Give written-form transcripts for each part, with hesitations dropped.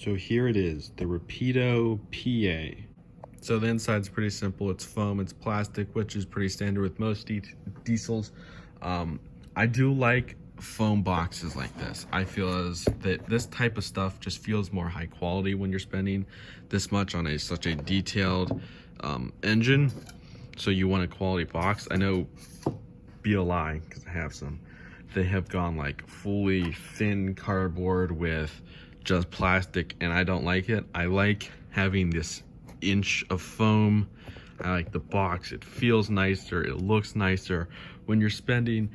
So here it is, the Rapido P&LE. So the inside's pretty simple. It's foam, it's plastic, which is pretty standard with most diesels. I do like foam boxes like this. I feel as that this type of stuff just feels more high quality when you're spending this much on such a detailed engine. So you want a quality box. I know B&LE, because I have some, they have gone like fully thin cardboard with just plastic, and I don't like it. I like having this inch of foam. I like the box. It feels nicer, it looks nicer. When you're spending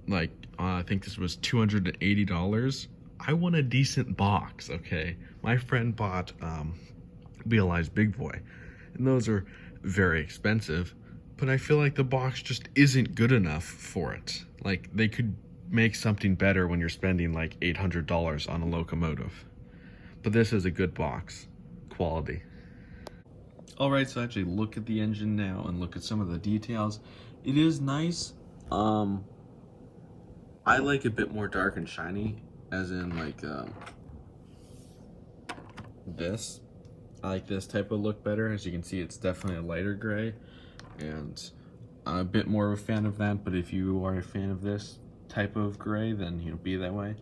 like I think this was $280, I want a decent box. Okay, my friend bought B&LE's Big Boy, and those are very expensive, but I feel like the box just isn't good enough for it. Like, they could make something better when you're spending like $800 on a locomotive, but this is a good box quality. All right, so actually look at the engine now and look at some of the details. It is nice. I like a bit more dark and shiny, as in like this. I like this type of look better. As you can see, it's definitely a lighter gray, and I'm a bit more of a fan of that. But if you are a fan of this type of gray, then be that way.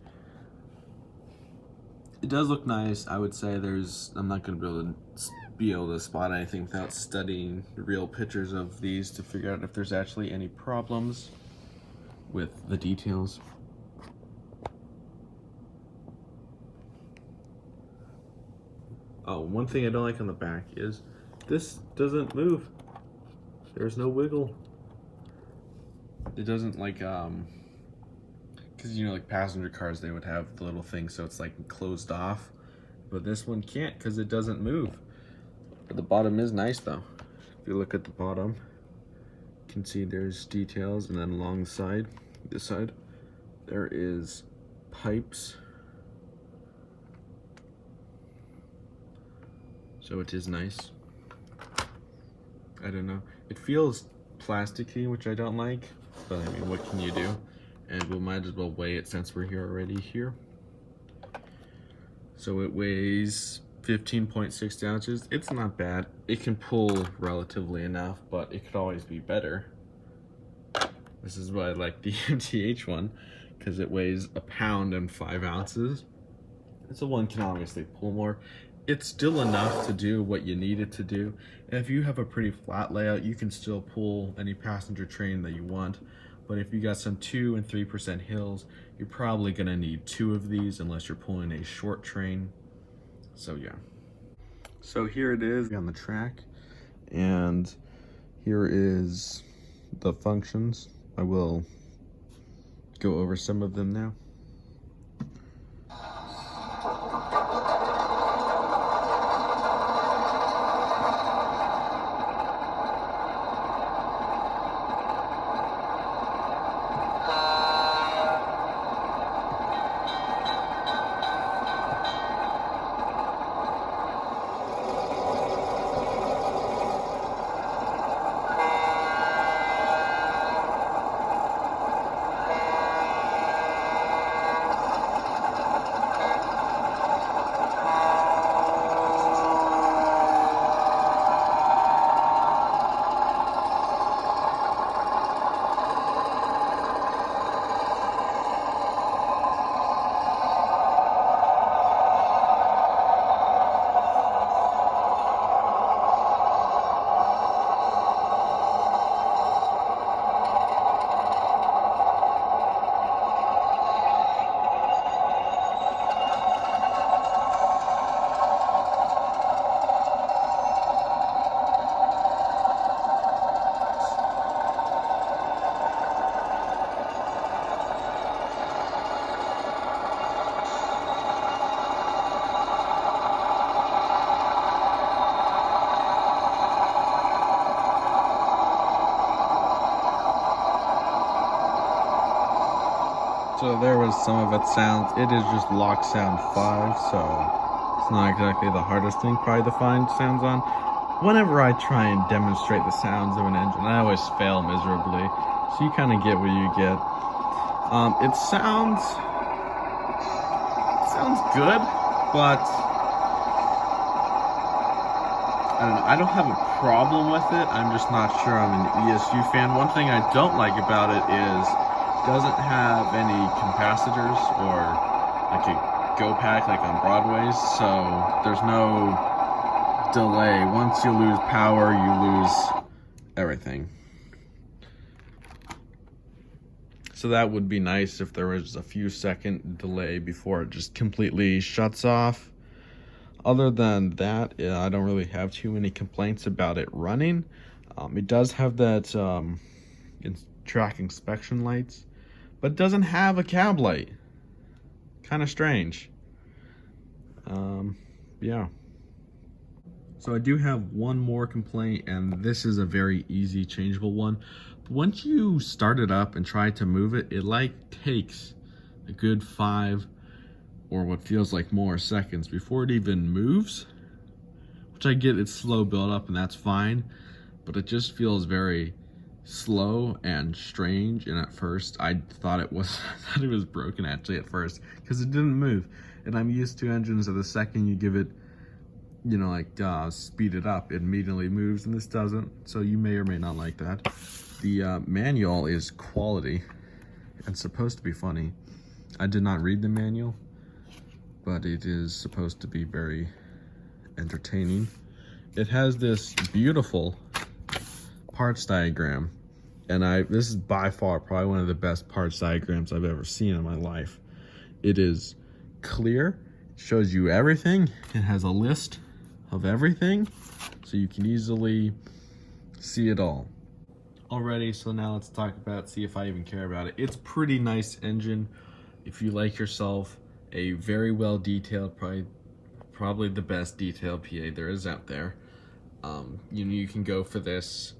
It does look nice. I would say I'm not going to be able to spot anything without studying real pictures of these to figure out if there's actually any problems with the details. Oh, one thing I don't like on the back is this doesn't move. There's no wiggle. It doesn't like because like passenger cars, they would have the little thing so it's like closed off, but this one can't because it doesn't move. But the bottom is nice though. If you look at the bottom, you can see there's details, and then along the side, this side, there is pipes. So it is nice. I don't know. It feels plasticky, which I don't like, but I mean, what can you do? And we might as well weigh it since we're already here. So it weighs 15.6 ounces. It's not bad. It can pull relatively enough, but it could always be better. This is why I like the MTH one, because it weighs 1 pound and 5 ounces. So one can obviously pull more. It's still enough to do what you need it to do. And if you have a pretty flat layout, you can still pull any passenger train that you want. But if you got some 2% and 3% hills, you're probably gonna need 2 of these unless you're pulling a short train. So yeah. So here it is on the track, and here is the functions. I will go over some of them now. So there was some of its sounds. It is just lock sound 5, so it's not exactly the hardest thing probably to find sounds on. Whenever I try and demonstrate the sounds of an engine, I always fail miserably. So you kind of get what you get. It sounds good, but I don't have a problem with it. I'm just not sure I'm an ESU fan. One thing I don't like about it is it doesn't have any capacitors or like a go pack like on Broadway's, so there's no delay. Once you lose power, you lose everything. So that would be nice if there was a few second delay before it just completely shuts off. Other than that, I don't really have too many complaints about it running. It does have that track inspection lights, but it doesn't have a cab light. Kind of strange. Yeah. So I do have one more complaint, and this is a very easy changeable one. But once you start it up and try to move it, it like takes a good 5 or what feels like more seconds before it even moves, which I get it's slow build up and that's fine, but it just feels very slow and strange. And at first I thought it was broken actually at first, because it didn't move, and I'm used to engines that the second you give it, you know, like speed it up, it immediately moves, and this doesn't. So you may or may not like that. The manual is quality and supposed to be funny. I did not read the manual, but it is supposed to be very entertaining. It has this beautiful parts diagram, and this is by far probably one of the best parts diagrams I've ever seen in my life. It is clear, it shows you everything, it has a list of everything, so you can easily see it all. Alrighty, so now let's talk about, see if I even care about it. It's pretty nice engine if you like yourself a very well detailed, probably the best detailed PA there is out there. You can go for this.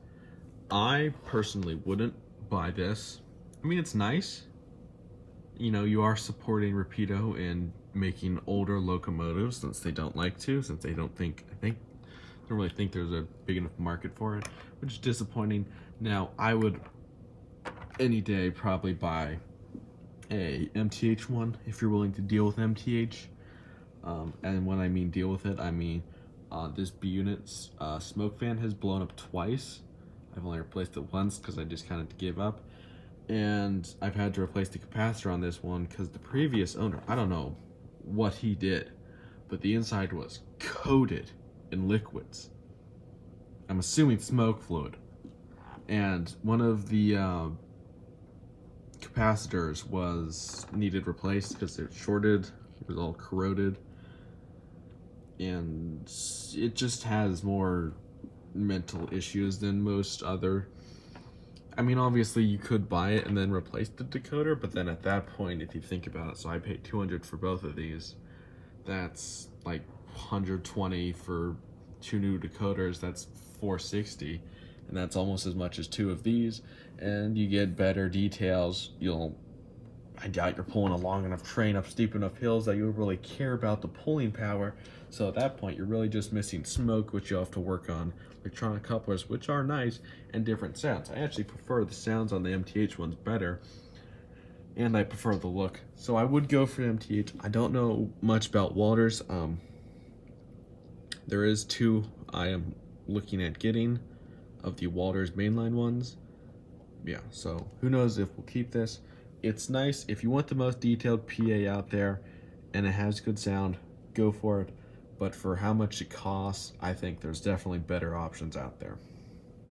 I personally wouldn't buy this. I mean, it's nice. You know, you are supporting Rapido in making older locomotives, since they don't like to, since they don't don't really think there's a big enough market for it, which is disappointing. Now, I would any day probably buy a MTH one if you're willing to deal with MTH. And when I mean deal with it, I mean this B unit's smoke fan has blown up twice. I've only replaced it once because I just kind of gave up, and I've had to replace the capacitor on this one because the previous owner, I don't know what he did, but the inside was coated in liquids. I'm assuming smoke fluid, and one of the capacitors needed replaced because it shorted. It was all corroded, and it just has more mental issues than most other. I mean, obviously you could buy it and then replace the decoder, but then at that point, if you think about it, so I paid $200 for both of these. That's like $120 for 2 new decoders. That's $460, and that's almost as much as 2 of these. And you get better details. I doubt you're pulling a long enough train up steep enough hills that you would really care about the pulling power. So at that point, you're really just missing smoke, which you'll have to work on. Electronic couplers, which are nice, and different sounds. I actually prefer the sounds on the MTH ones better, and I prefer the look. So I would go for MTH. I don't know much about Walters. There is 2 I am looking at getting of the Walters mainline ones. Yeah, so who knows if we'll keep this. It's nice. If you want the most detailed PA out there and it has good sound, go for it. But for how much it costs, I think there's definitely better options out there.